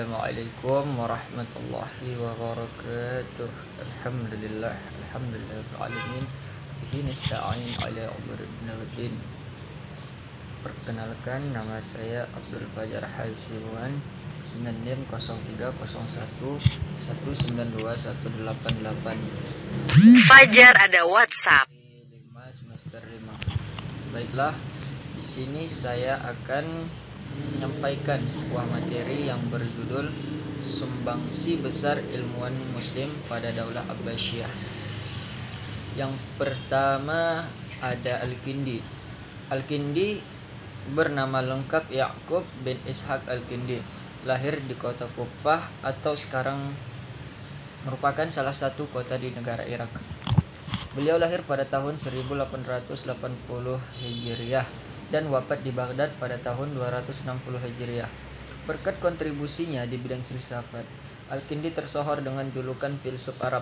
Assalamualaikum warahmatullahi wabarakatuh. Alhamdulillah, alhamdulillahirrahmanirrahim. Bihi nasta'in ala umurin waddin. Perkenalkan, nama saya Abdul Fajar Haisiwan dengan NIM 0301192188. Fajar ada WhatsApp. 5 semester 5. Baiklah, di sini saya akan menyampaikan sebuah materi yang berjudul Sumbangsi Besar Ilmuwan Muslim pada Daulah Abbasiyah. Yang pertama ada Al-Kindi. Al-Kindi bernama lengkap Ya'qub bin Ishaq Al-Kindi, lahir di kota Kufah atau sekarang merupakan salah satu kota di negara Irak. Beliau lahir pada tahun 1880 Hijriah dan wafat di Baghdad pada tahun 260 Hijriah. Berkat kontribusinya di bidang filsafat, Al-Kindi tersohor dengan julukan filsuf Arab.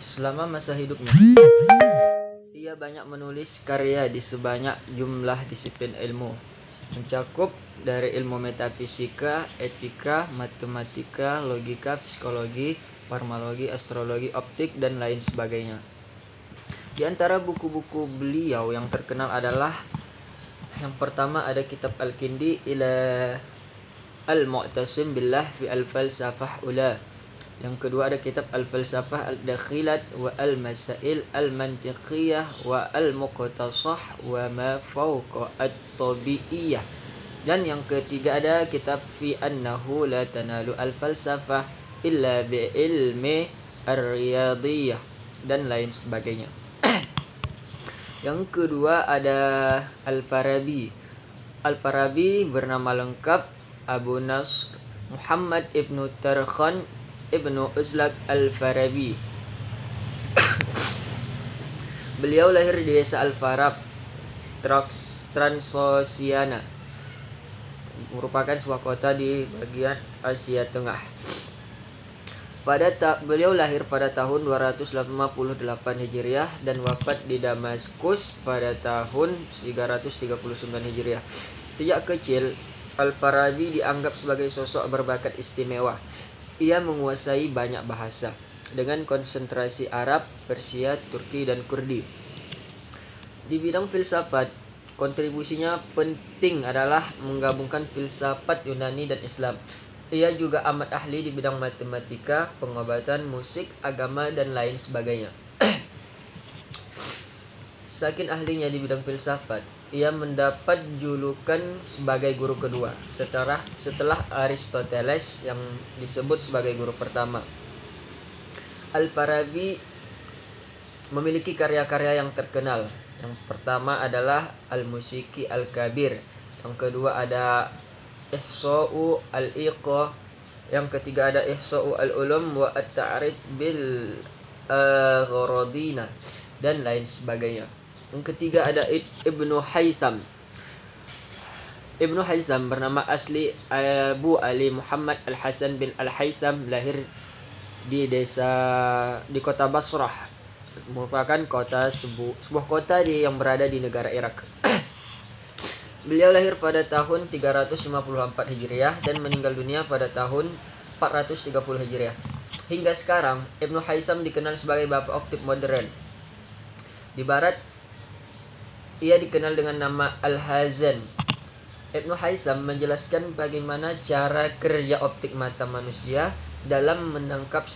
Selama masa hidupnya, ia banyak menulis karya di sebanyak jumlah disiplin ilmu, mencakup dari ilmu metafisika, etika, matematika, logika, psikologi, farmakologi, astrologi, optik, dan lain sebagainya. Di antara buku-buku beliau yang terkenal adalah yang pertama ada kitab Al-Kindi ila Al-Mu'tasim Billah fi Al-Falsafah Ula. Yang kedua ada kitab Al-Falsafah Al-Dakhilat wa Al-Masail Al-Mantiqiyah wa Al-Muqtasah wa ma fawqa At-Tabi'iyah. Dan yang ketiga ada kitab fi Annahu la tanalu Al-Falsafah illa bi ilmi Ar-Riyadiyah dan lain sebagainya. Yang kedua ada Al-Farabi. Al-Farabi bernama lengkap Abu Nasr Muhammad ibnu Tarkhan ibnu Uzlaq Al-Farabi. Beliau lahir di desa Al-Farab, Transosiana, merupakan sebuah kota di bagian Asia Tengah. Beliau lahir pada tahun 258 Hijriah dan wafat di Damaskus pada tahun 339 Hijriah. Sejak kecil, Al-Farabi dianggap sebagai sosok berbakat istimewa. Ia menguasai banyak bahasa dengan konsentrasi Arab, Persia, Turki, dan Kurdi. Di bidang filsafat, kontribusinya penting adalah menggabungkan filsafat Yunani dan Islam. Ia juga amat ahli di bidang matematika, pengobatan, musik, agama, dan lain sebagainya. Saking ahlinya di bidang filsafat, ia mendapat julukan sebagai guru kedua setelah Aristoteles yang disebut sebagai guru pertama. Al-Farabi memiliki karya-karya yang terkenal. Yang pertama adalah Al-Musiki Al-Kabir. Yang kedua ada Ihsa'u Al-Iqah. Yang ketiga ada Ihsa'u Al-Ulum wa At-Ta'rif bil Gharadina dan lain sebagainya. Yang ketiga ada Ibnu Haysam. Ibnu Haysam bernama asli Abu Ali Muhammad Al-Hasan bin Al-Haysam, lahir di kota Basrah, merupakan sebuah kota yang berada di negara Irak. Beliau lahir pada tahun 354 Hijriah dan meninggal dunia pada tahun 430 Hijriah. Hingga sekarang, Ibnu Haysam dikenal sebagai bapak optik modern. Di barat, ia dikenal dengan nama Al-Hazan. Ibnu Haysam menjelaskan bagaimana cara kerja optik mata manusia dalam menangkap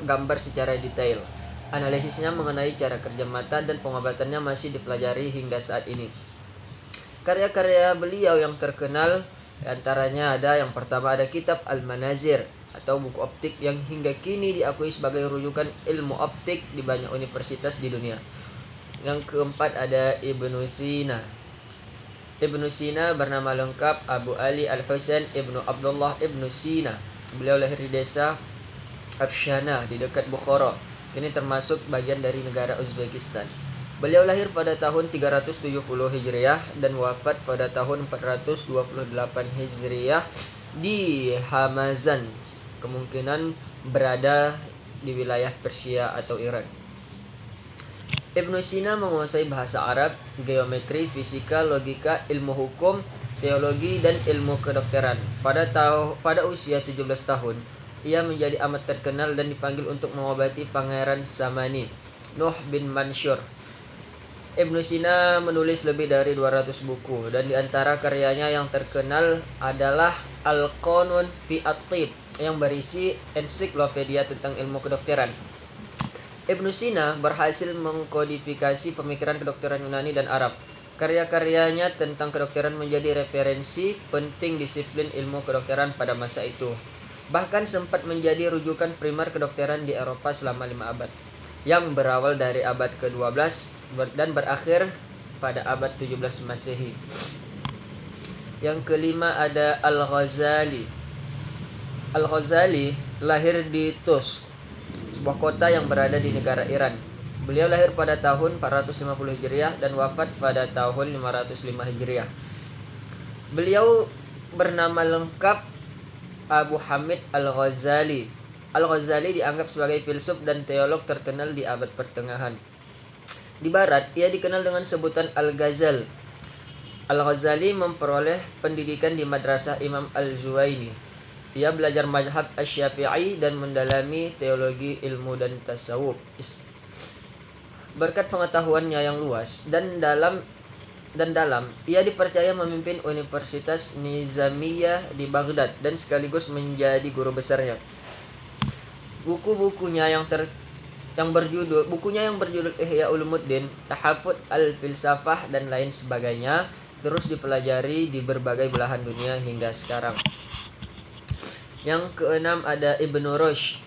gambar secara detail. Analisisnya mengenai cara kerja mata dan pengobatannya masih dipelajari hingga saat ini. Karya-karya beliau yang terkenal antaranya ada yang pertama ada kitab Al-Manazir atau buku optik yang hingga kini diakui sebagai rujukan ilmu optik di banyak universitas di dunia. Yang keempat ada Ibnu Sina. Ibnu Sina bernama lengkap Abu Ali Al-Husain Ibnu Abdullah Ibnu Sina. Beliau lahir di desa Afshana di dekat Bukhara. Ini termasuk bagian dari negara Uzbekistan. Beliau lahir pada tahun 370 Hijriah dan wafat pada tahun 428 Hijriah di Hamazan, kemungkinan berada di wilayah Persia atau Iran. Ibnu Sina menguasai bahasa Arab, geometri, fisika, logika, ilmu hukum, teologi dan ilmu kedokteran. Pada usia 17 tahun, ia menjadi amat terkenal dan dipanggil untuk mengobati Pangeran Samani, Nuh bin Mansyur. Ibnu Sina menulis lebih dari 200 buku, dan di antara karyanya yang terkenal adalah Al-Qanun fi At-Tib yang berisi ensiklopedia tentang ilmu kedokteran. Ibnu Sina berhasil mengkodifikasi pemikiran kedokteran Yunani dan Arab. Karya-karyanya tentang kedokteran menjadi referensi penting disiplin ilmu kedokteran pada masa itu. Bahkan sempat menjadi rujukan primer kedokteran di Eropa selama 5 abad, yang berawal dari abad ke-12 dan berakhir pada abad 17 Masehi. Yang kelima ada Al-Ghazali. Al-Ghazali lahir di Tus, sebuah kota yang berada di negara Iran. Beliau lahir pada tahun 450 Hijriah dan wafat pada tahun 505 Hijriah. Beliau bernama lengkap Abu Hamid Al-Ghazali. Al-Ghazali dianggap sebagai filsuf dan teolog terkenal di abad pertengahan. Di barat, ia dikenal dengan sebutan Al-Ghazal. Al-Ghazali memperoleh pendidikan di Madrasah Imam Al-Zuwaini. Ia belajar mazhab Asy-Syafi'i dan mendalami teologi, ilmu dan tasawuf. Berkat pengetahuannya yang luas dan dalam, ia dipercaya memimpin Universitas Nizamiyah di Baghdad dan sekaligus menjadi guru besarnya. Bukunya yang berjudul Ihya Ulumuddin, Tahafut Al-Filsafah dan lain sebagainya terus dipelajari di berbagai belahan dunia hingga sekarang. Yang keenam ada Ibnu Rushd.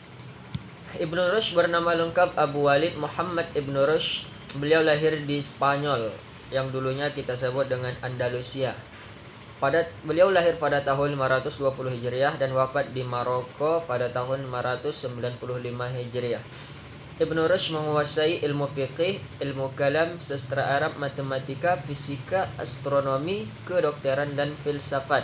Ibnu Rushd bernama lengkap Abu Walid Muhammad Ibnu Rushd. Beliau lahir di Spanyol yang dulunya kita sebut dengan Andalusia. Beliau lahir pada tahun 520 Hijriah dan wafat di Maroko pada tahun 595 Hijriah. Ibnu Rushd menguasai ilmu fiqih, ilmu kalam, sastra Arab, matematika, fisika, astronomi, kedokteran, dan filsafat.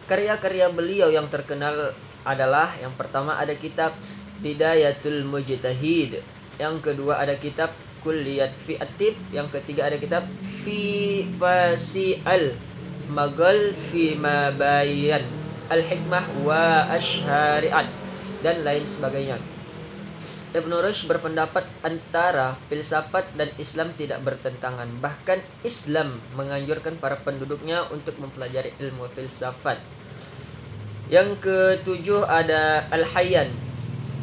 Karya-karya beliau yang terkenal adalah, yang pertama ada kitab Bidayatul Mujtahid, yang kedua ada kitab Kulliyat fi At-Tib, yang ketiga ada kitab Fi Fasi Al-Maghal fi Mabayan Al-Hikmah wa Asyhariat dan lain sebagainya. Ibnu Rushd berpendapat antara filsafat dan Islam tidak bertentangan. Bahkan Islam menganjurkan para penduduknya untuk mempelajari ilmu filsafat. Yang ketujuh ada Al-Hayyan.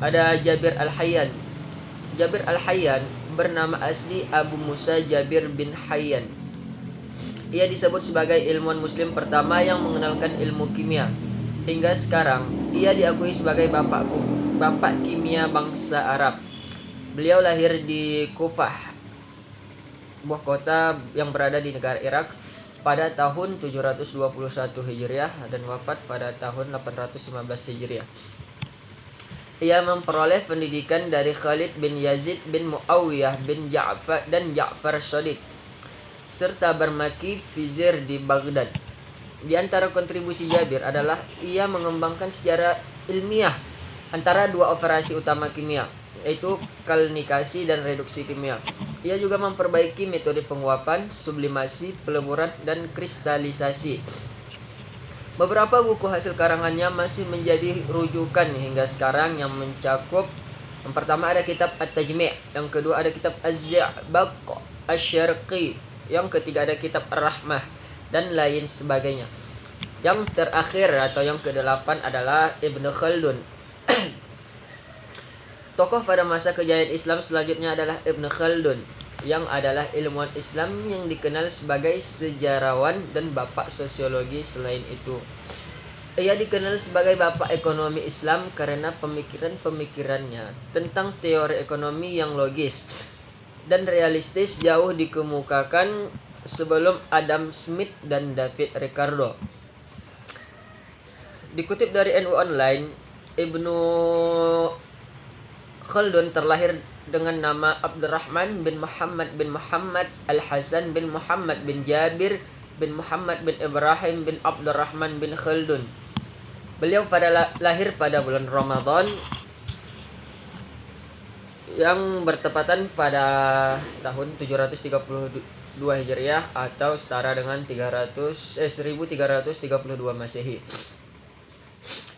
Ada Jabir Al-Hayyan. Jabir Al-Hayyan bernama asli Abu Musa Jabir bin Hayyan. Ia disebut sebagai ilmuwan muslim pertama yang mengenalkan ilmu kimia. Hingga sekarang, ia diakui sebagai bapak kimia bangsa Arab. Beliau lahir di Kufah, sebuah kota yang berada di negara Irak, pada tahun 721 Hijriah dan wafat pada tahun 815 Hijriah. Ia memperoleh pendidikan dari Khalid bin Yazid bin Muawiyah bin Ja'far dan Ja'far Shadiq, serta bermaki fizir di Baghdad. Di antara kontribusi Jabir adalah ia mengembangkan secara ilmiah antara dua operasi utama kimia, yaitu kalnikasi dan reduksi kimia. Ia juga memperbaiki metode penguapan, sublimasi, peleburan, dan kristalisasi. Beberapa buku hasil karangannya masih menjadi rujukan hingga sekarang yang mencakup, yang pertama ada kitab At-Tajmi', yang kedua ada kitab Az-Zi'baq Asy-Syarqi, yang ketiga ada kitab Ar-Rahmah, dan lain sebagainya. Yang terakhir atau yang kedelapan adalah Ibnu Khaldun. Tokoh pada masa kejayaan Islam selanjutnya adalah Ibnu Khaldun, yang adalah ilmuwan Islam yang dikenal sebagai sejarawan dan bapak sosiologi. Selain itu, ia dikenal sebagai bapak ekonomi Islam karena pemikiran-pemikirannya tentang teori ekonomi yang logis dan realistis jauh dikemukakan sebelum Adam Smith dan David Ricardo. Dikutip dari NU Online, Ibnu Khaldun terlahir dengan nama Abdurrahman bin Muhammad Al-Hasan bin Muhammad bin Jabir bin Muhammad bin Ibrahim bin Abdurrahman bin Khaldun. Beliau lahir pada bulan Ramadan yang bertepatan pada tahun 732 Hijriah atau setara dengan 1332 Masehi.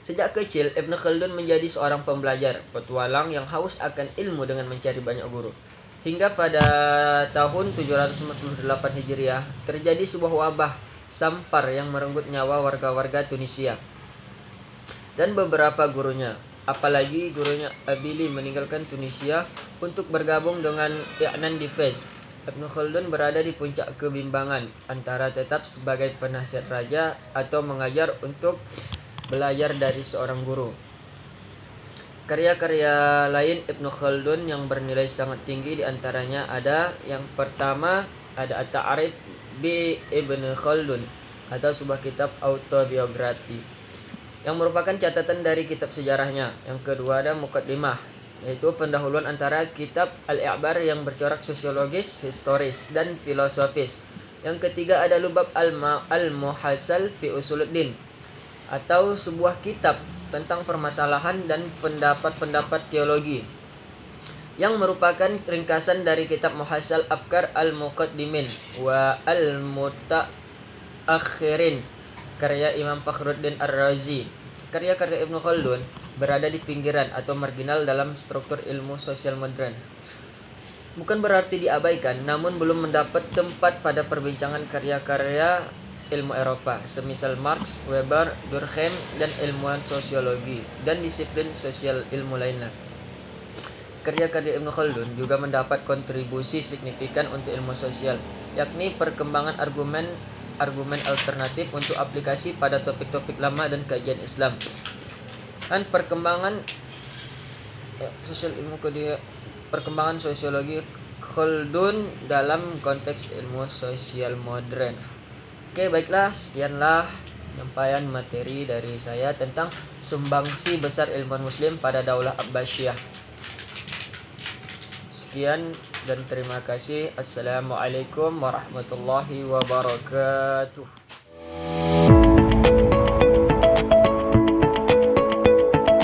Sejak kecil, Ibn Khaldun menjadi seorang pembelajar, petualang yang haus akan ilmu dengan mencari banyak guru. Hingga pada tahun 748 Hijriah, terjadi sebuah wabah sampar yang merenggut nyawa warga-warga Tunisia dan beberapa gurunya. Apalagi gurunya Abili meninggalkan Tunisia untuk bergabung dengan I'nan di Fez. Ibn Khaldun berada di puncak kebimbangan antara tetap sebagai penasihat raja atau mengajar untuk belajar dari seorang guru. Karya-karya lain Ibn Khaldun yang bernilai sangat tinggi diantaranya ada yang pertama ada At-Ta'rif bi Ibn Khaldun atau sebuah kitab autobiografi yang merupakan catatan dari kitab sejarahnya. Yang kedua ada Muqaddimah, yaitu pendahuluan antara kitab Al-I'bar yang bercorak sosiologis, historis, dan filosofis. Yang ketiga ada Lubab Al-Muhassal fi Usuluddin atau sebuah kitab tentang permasalahan dan pendapat-pendapat teologi yang merupakan ringkasan dari kitab Muhassal Afkar Al-Muqaddimin wa Al-Mutaakhirin karya Imam Fakhruddin Ar-Razi. Karya-karya Ibn Khaldun berada di pinggiran atau marginal dalam struktur ilmu sosial modern. Bukan berarti diabaikan, namun belum mendapat tempat pada perbincangan karya-karya ilmu Eropa, semisal Marx, Weber, Durkheim, dan ilmuwan sosiologi dan disiplin sosial ilmu lainnya. Karya-karya Ibn Khaldun juga mendapat kontribusi signifikan untuk ilmu sosial, yakni perkembangan argumen alternatif untuk aplikasi pada topik-topik lama dan kajian Islam, dan perkembangan sosiologi Khaldun dalam konteks ilmu sosial modern. Oke, baiklah, sekianlah penyampaian materi dari saya tentang sumbangsi besar ilmuwan muslim pada Daulah Abbasiyah. Sekian dan terima kasih. Assalamualaikum warahmatullahi wabarakatuh.